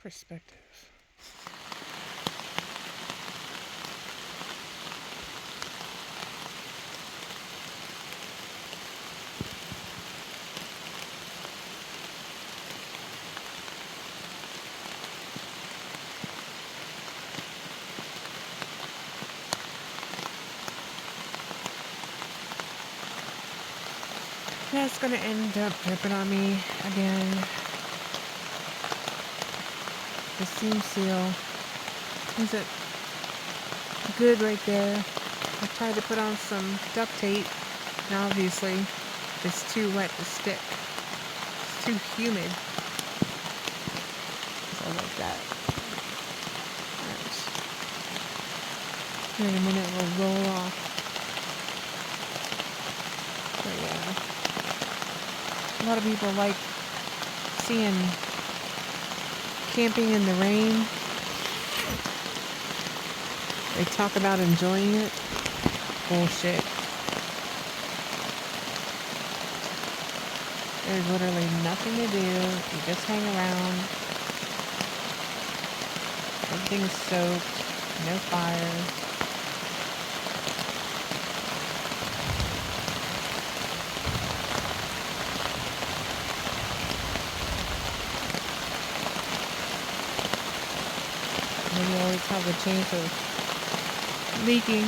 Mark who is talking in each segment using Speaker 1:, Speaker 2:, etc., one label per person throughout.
Speaker 1: perspective. Yeah, it's gonna end up dripping on me again. The seam seal isn't good right there. I tried to put on some duct tape, and obviously it's too wet to stick. It's too humid. So like that. Alright. Here in a minute we'll roll off. But yeah. A lot of people like seeing camping in the rain. They talk about enjoying it. Bullshit. There's literally nothing to do. You just hang around. Everything's soaked. No fire. And you always have a chance of leaking.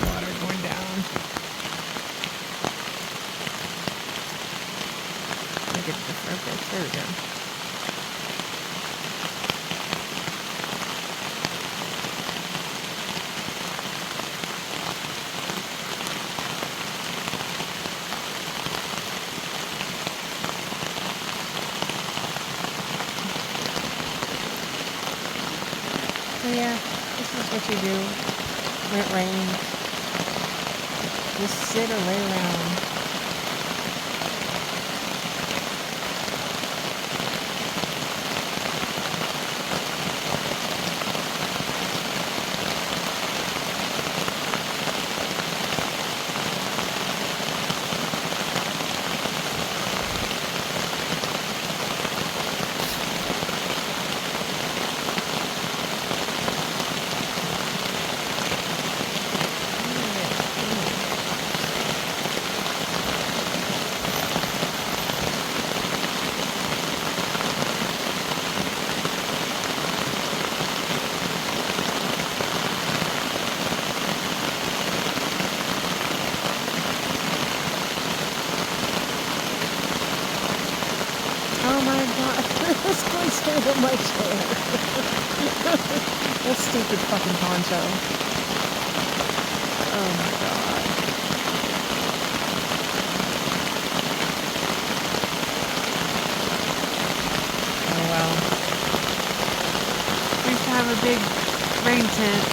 Speaker 1: Water going down. Look at the surface. There we go. So yeah, this is what you do when it rains. Just sit or lay around. Oh my god, this goes over my chair. That stupid fucking poncho. Oh my god. Oh well. We used to have a big rain tent.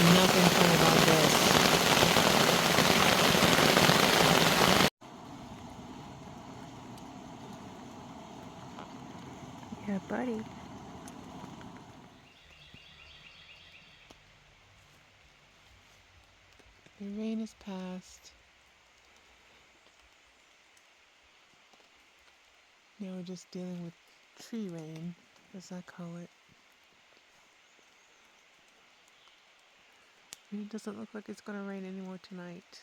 Speaker 1: Nothing fun about this. Yeah, buddy. The rain is past. Now we're just dealing with tree rain, as I call it. It doesn't look like it's going to rain anymore tonight.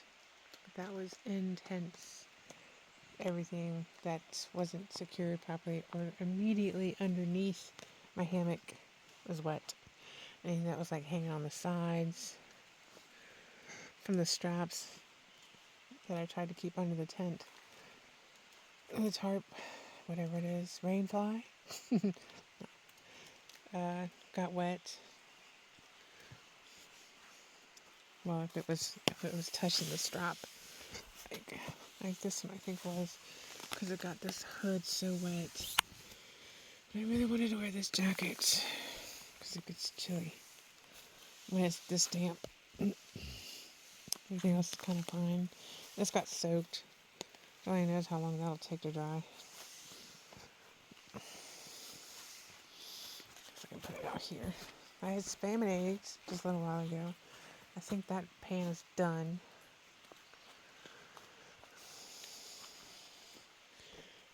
Speaker 1: That was intense. Everything that wasn't secured properly or immediately underneath my hammock was wet. Anything that was like hanging on the sides from the straps that I tried to keep under the tent the tarp, whatever it is, rainfly, got wet. Well, if it was touching the strap, like this one I think was, because it got this hood so wet. I really wanted to wear this jacket because it gets chilly when it's this damp. Everything else is kind of fine. This got soaked. Nobody knows how long that'll take to dry. If I can put it out here. I had spam and eggs just a little while ago. I think that pan is done.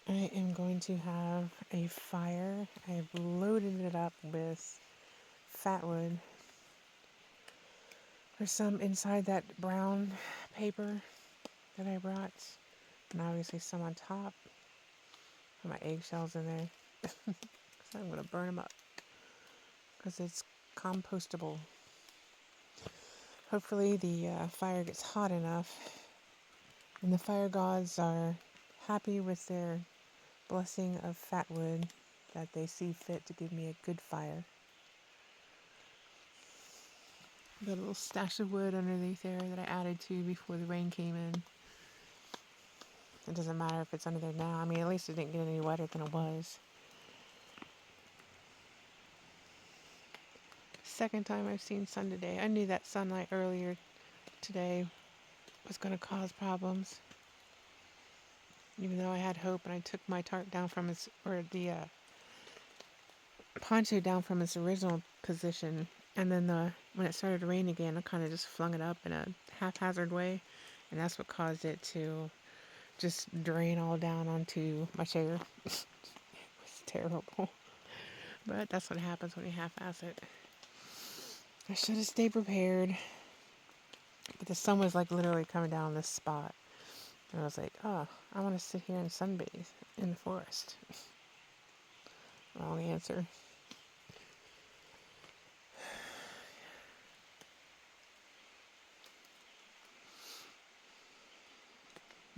Speaker 1: I am going to have a fire. I have loaded it up with fat wood. There's some inside that brown paper that I brought. And obviously some on top. Put my eggshells in there. So I'm going to burn them up. Because it's compostable. Hopefully the fire gets hot enough. And the fire gods are happy with their blessing of fat wood. That they see fit to give me a good fire. Got a little stash of wood underneath there that I added to before the rain came in. It doesn't matter if it's under there now. I mean, at least it didn't get any wetter than it was. Second time I've seen sun today. I knew that sunlight earlier today was going to cause problems. Even though I had hope and I took my tarp down from its, or the poncho down from its original position. And then when it started to rain again, I kind of just flung it up in a haphazard way. And that's what caused it to just drain all down onto my chair. It was terrible. But that's what happens when you half-ass it. I should have stayed prepared. But the sun was like literally coming down on this spot. And I was like, oh, I want to sit here and sunbathe in the forest. Wrong answer.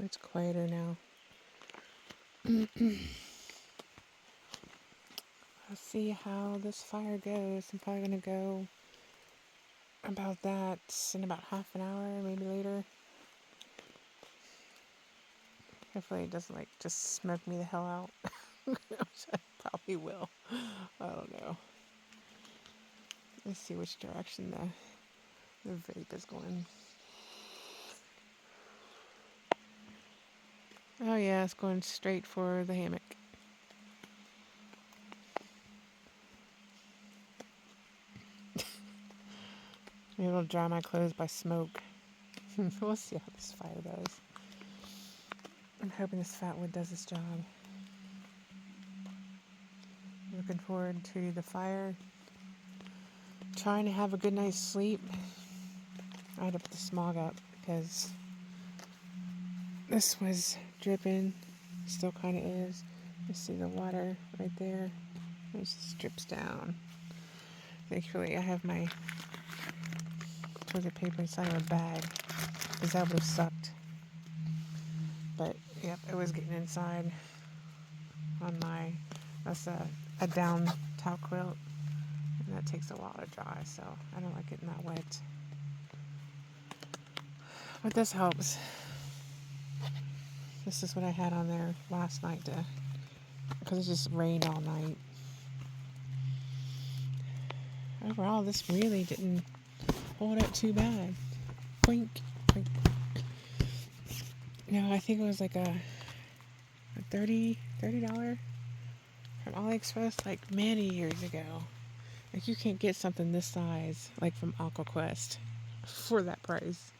Speaker 1: It's quieter now. I'll see how this fire goes. I'm probably going to go about that in about half an hour, maybe later. Hopefully it doesn't like just smoke me the hell out. Which I probably will. I don't know. Let's see which direction the vape is going. Oh yeah, it's going straight for the hammock. Maybe it'll dry my clothes by smoke. We'll see how this fire goes. I'm hoping this fat wood does its job. Looking forward to the fire. Trying to have a good night's sleep. I had to put the smog up because this was dripping. Still kind of is. You see the water right there. It just drips down. Thankfully, I have my toilet paper inside of a bag, because that would have sucked. But yep, it was getting inside on that's a down towel quilt, and that takes a while to dry, so I don't like getting that wet. But this helps. This is what I had on there last night because it just rained all night. Overall, this really didn't hold up too bad. Boink, boink. No, I think it was like a $30 from AliExpress like many years ago. Like, you can't get something this size like from AquaQuest for that price.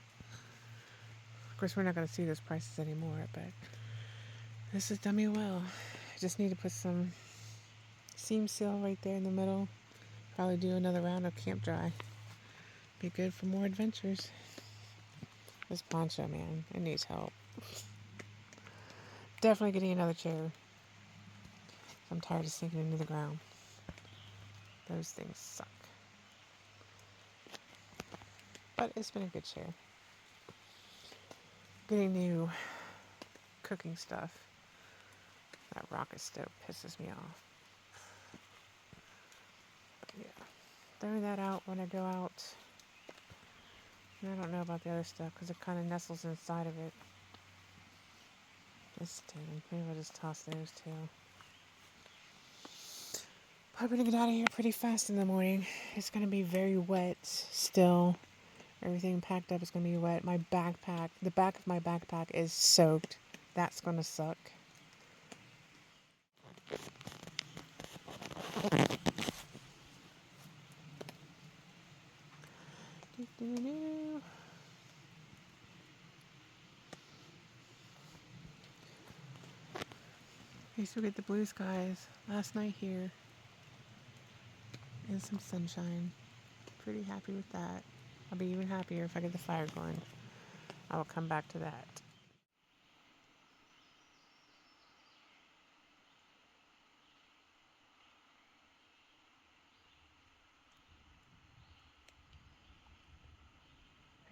Speaker 1: Of course, we're not going to see those prices anymore, but this has done me well. I just need to put some seam seal right there in the middle. Probably do another round of camp dry. Be good for more adventures. This poncho, man, it needs help. Definitely getting another chair. I'm tired of sinking into the ground. Those things suck. But it's been a good chair. Getting new cooking stuff That rocket stove pisses me off. Yeah. Throw that out when I go out. And I don't know about the other stuff because it kind of nestles inside of it. This two. Maybe I'll just toss those two. Probably gonna get out of here pretty fast in the morning. It's gonna be very wet still. Everything packed up is gonna be wet. My backpack, the back of my backpack is soaked. That's gonna suck. Doo-doo-doo. I used to get the blue skies last night here and some sunshine. Pretty happy with that. I'll be even happier if I get the fire going. I will come back to that.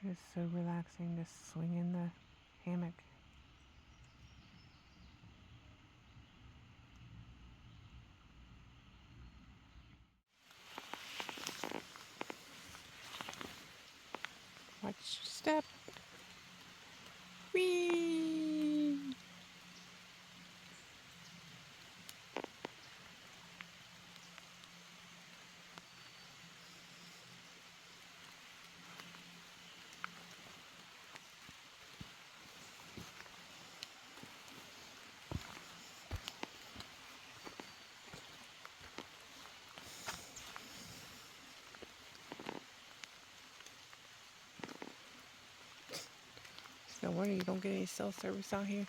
Speaker 1: It is so relaxing to swing in the hammock. Watch your step. Whee! No wonder you don't get any cell service out here.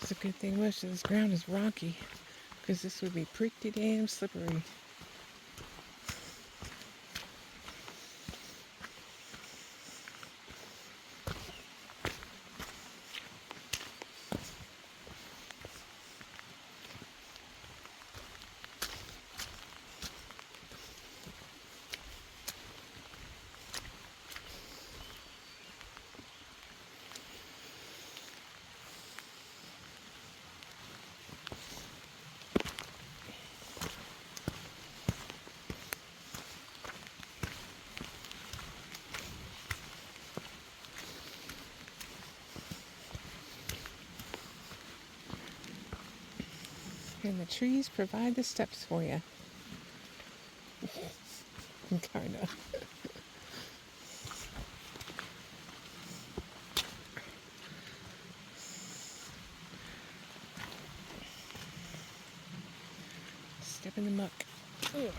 Speaker 1: It's a good thing most of this ground is rocky, because this would be pretty damn slippery. And the trees provide the steps for you. Kind of. Step in the muck. Ugh.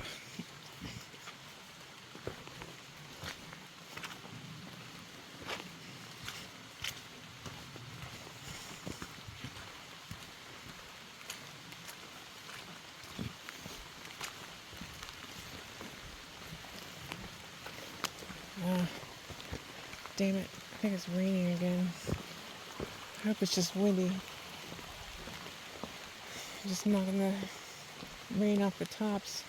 Speaker 1: Damn it. I think it's raining again. I hope it's just windy. Just knocking the rain off the tops.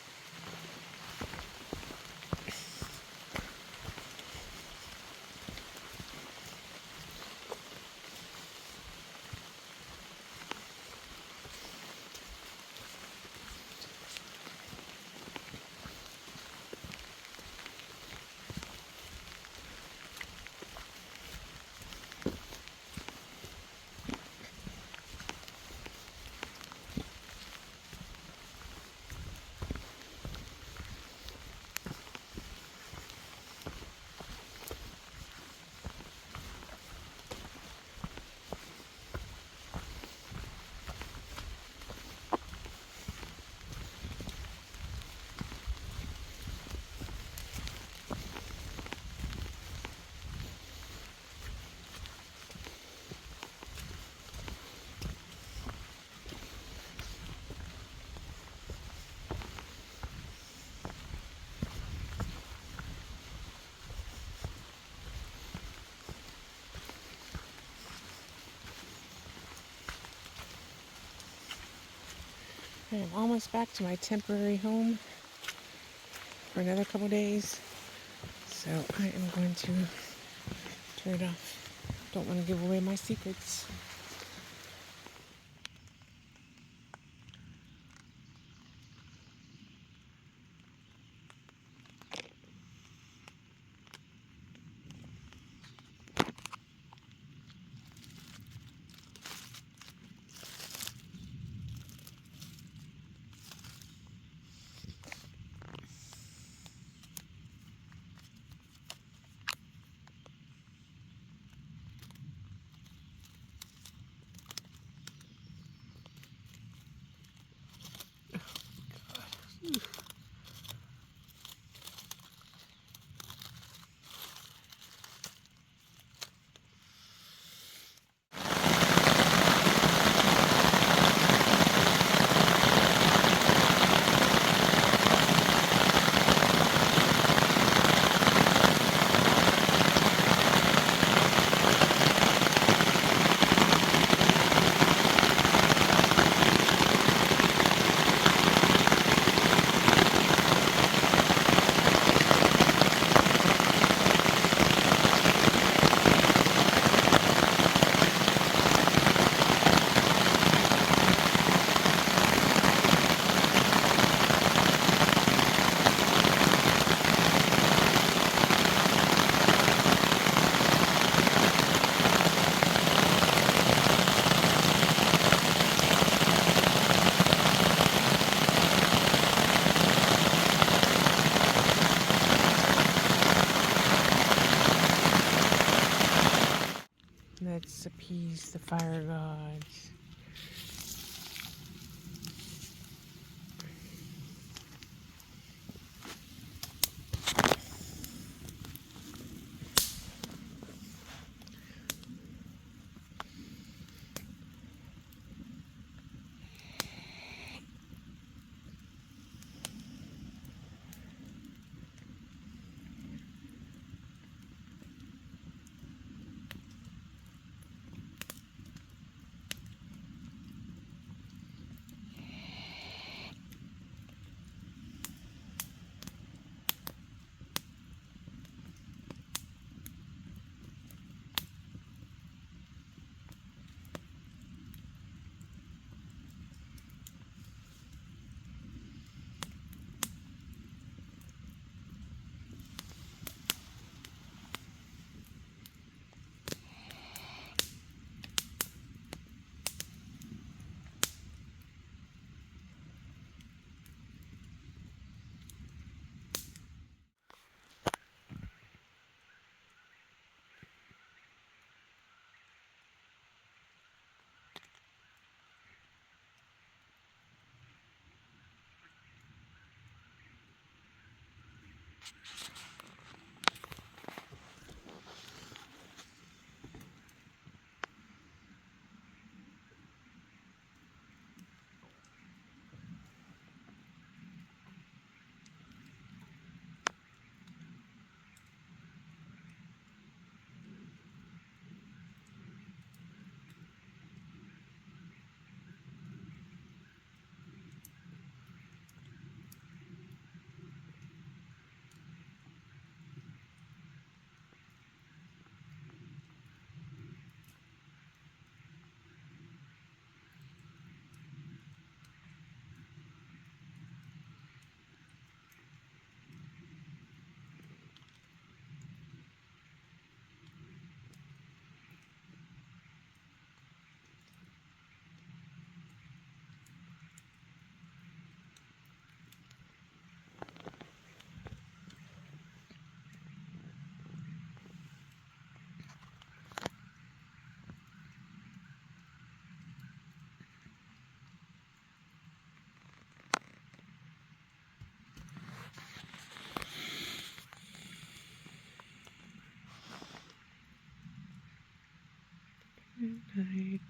Speaker 1: I am almost back to my temporary home for another couple days, so I am going to turn it off. Don't want to give away my secrets. Let's appease the fire gods. Night.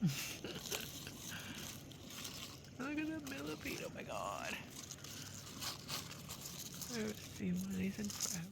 Speaker 1: Look at the millipede. Oh my god. I haven't seen one of these in forever.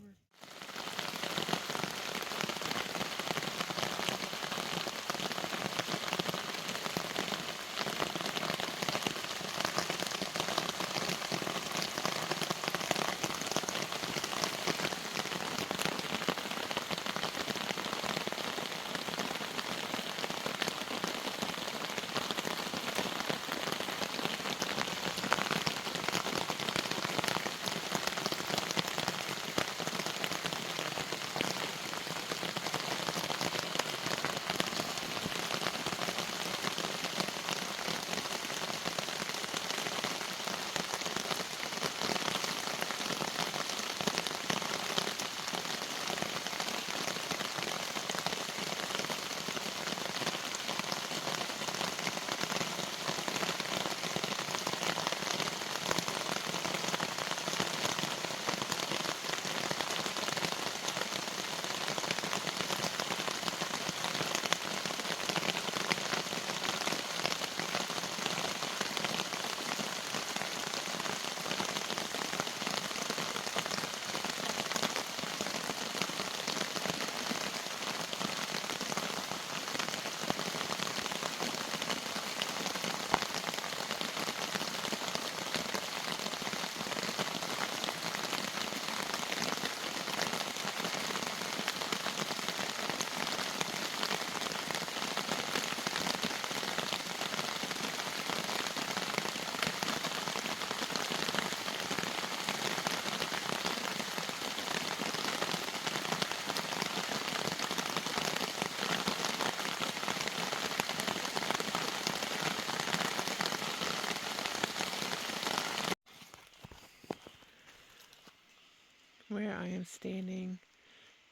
Speaker 1: Where I am standing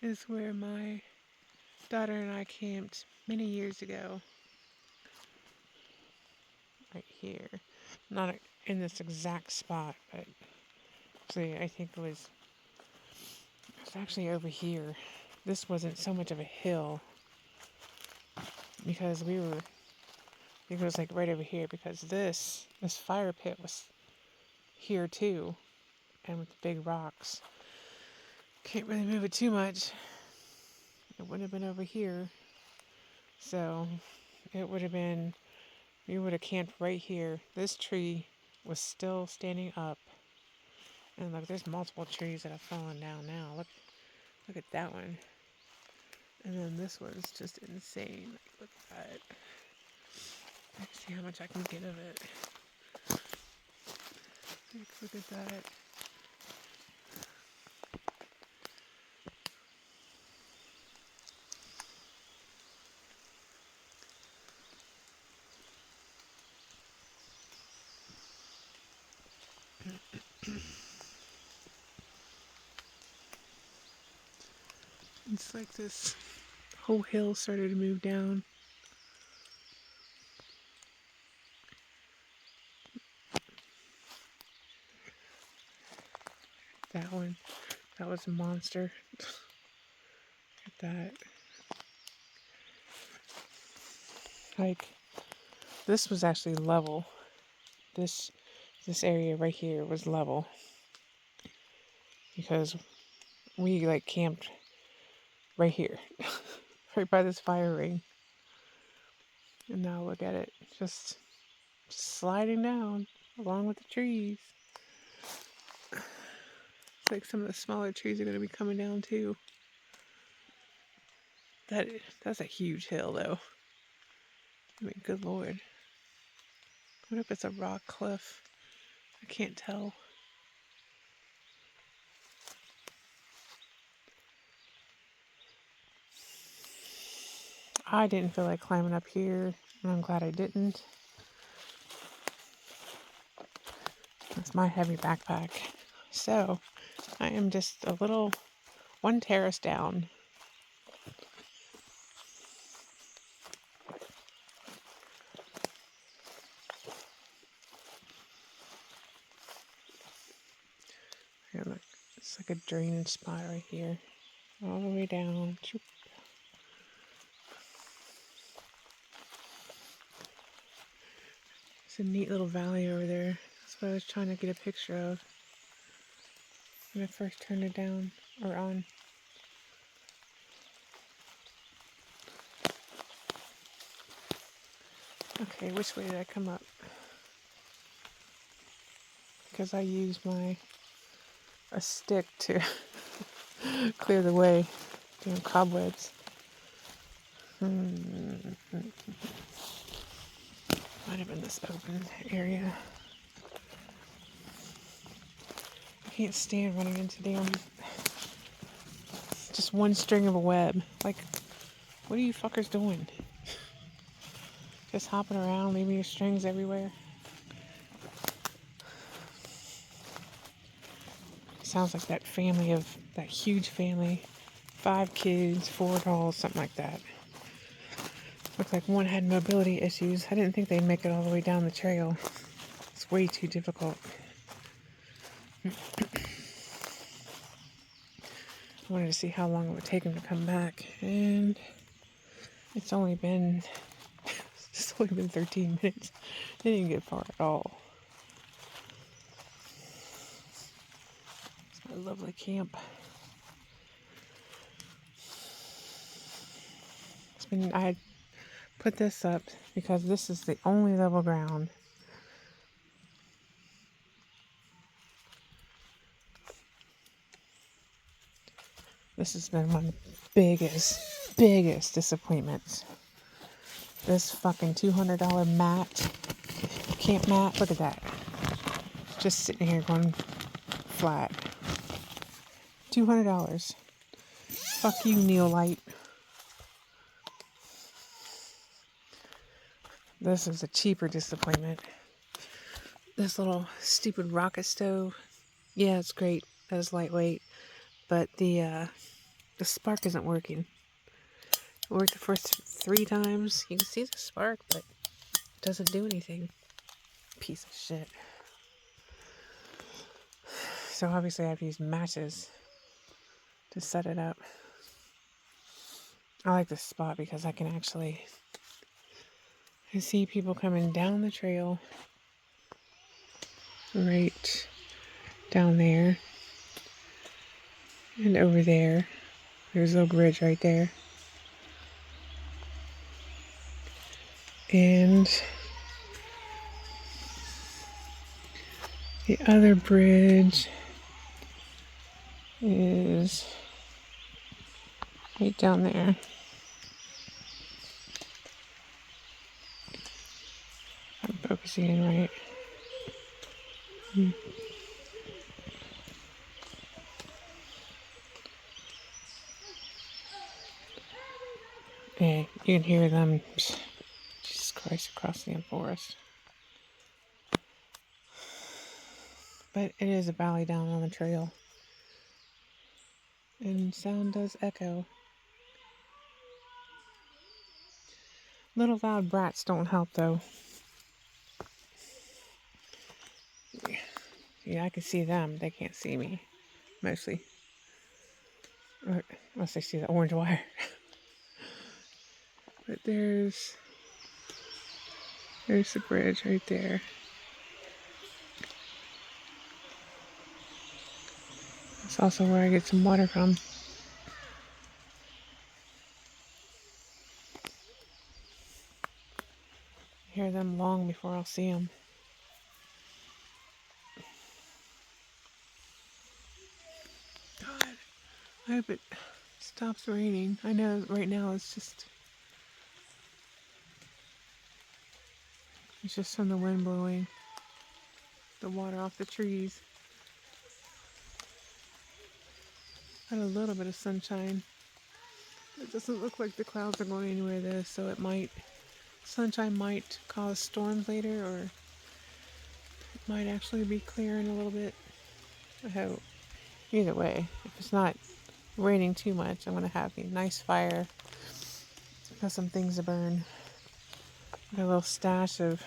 Speaker 1: is where my daughter and I camped many years ago. Right here. Not in this exact spot, but actually I think it's actually over here. This wasn't so much of a hill because it was like right over here because this fire pit was here too, and with the big rocks. Can't really move it too much. It would have been over here. So it would have been, we would have camped right here. This tree was still standing up. And look, there's multiple trees that have fallen down now. Look at that one. And then this one's just insane. Look at that. Let's see how much I can get of it. Look at that. It's like this whole hill started to move down. That one, that was a monster. Look at that. Like, this was actually level. This area right here was level. Because we like camped right here. Right by this fire ring. And now look at it. Just sliding down along with the trees. It's like some of the smaller trees are going to be coming down too. That's a huge hill though. I mean, good lord. What if it's a rock cliff? I can't tell. I didn't feel like climbing up here, and I'm glad I didn't. That's my heavy backpack. So, I am just a little one terrace down. Here, look. It's like a drainage spot right here. All the way down. It's a neat little valley over there. That's what I was trying to get a picture of when I first turned it down or on. Okay, which way did I come up? Because I used a stick to clear the way. Damn cobwebs. Might have been this open area. I can't stand running into just one string of a web. Like, what are you fuckers doing? Just hopping around, leaving your strings everywhere. Sounds like that huge family. 5 kids, 4 dolls, something like that. Looked like one had mobility issues. I didn't think they'd make it all the way down the trail. It's way too difficult. I wanted to see how long it would take them to come back, and it's only been 13 minutes. They didn't get far at all. It's my lovely camp. I had put this up because this is the only level ground. This has been one of the biggest disappointments. This fucking $200 mat, camp mat, look at that. Just sitting here going flat. $200. Fuck you, Neolite. This is a cheaper disappointment. This little stupid rocket stove. Yeah, it's great. That is lightweight. But the spark isn't working. It worked the first 3 times. You can see the spark, but it doesn't do anything. Piece of shit. So obviously I have to use matches to set it up. I like this spot because I can see people coming down the trail right down there and over there. There's a little bridge right there. And the other bridge is right down there. I'm focusing in right. Yeah, you can hear them. Jesus Christ, across the forest. But it is a valley down on the trail. And sound does echo. Little loud brats don't help though. Yeah, I can see them. They can't see me. Mostly. Or, unless they see the orange wire. But there's the bridge right there. That's also where I get some water from. I hear them long before I'll see them. God, I hope it stops raining. I know right now it's just from the wind blowing the water off the trees. Got a little bit of sunshine. It doesn't look like the clouds are going anywhere though, so sunshine might cause storms later, or it might actually be clearing a little bit. I hope. Either way, if it's not raining too much, I'm going to have a nice fire. Got some things to burn. Got a little stash of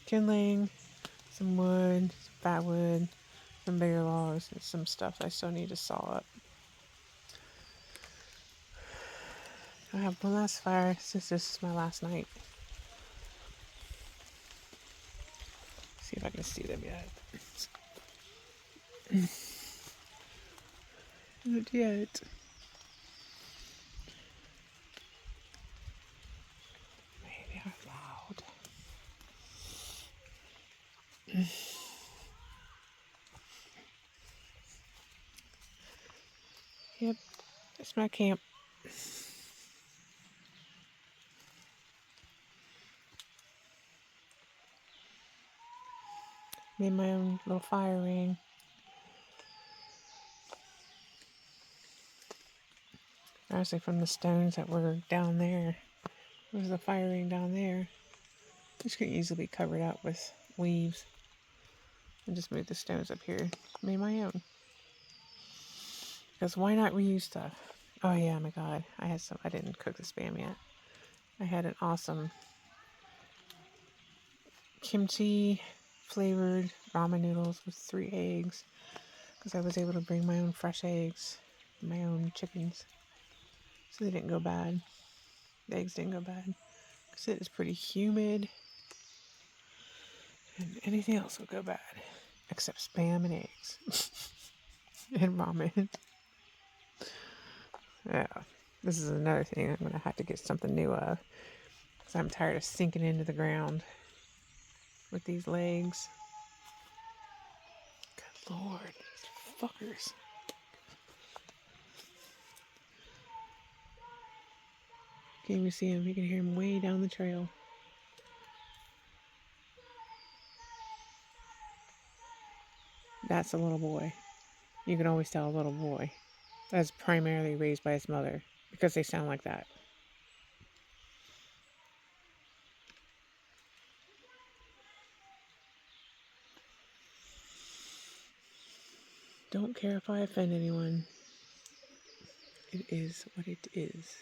Speaker 1: kindling, some wood, some fat wood, some bigger logs, and some stuff I still need to saw up. I have one last fire since this is my last night. See if I can see them yet. Not yet. Maybe out loud. Yep, it's my camp. Made my own little fire ring. Honestly, from the stones that were down there, there's a fire ring down there, which could easily be covered up with leaves. And just move the stones up here. Made my own. Because why not reuse stuff? Oh yeah, my god. I didn't cook the spam yet. I had an awesome kimchi flavored ramen noodles with 3 eggs. Because I was able to bring my own fresh eggs. My own chickens. So they didn't go bad. The eggs didn't go bad. Because it is pretty humid. And anything else will go bad. Except spam and eggs. And ramen. Yeah. This is another thing I'm going to have to get something new of. Because I'm tired of sinking into the ground with these legs. Good lord. These fuckers. Can't even see him. You can hear him way down the trail. That's a little boy. You can always tell a little boy. That's primarily raised by his mother. Because they sound like that. Don't care if I offend anyone. It is what it is.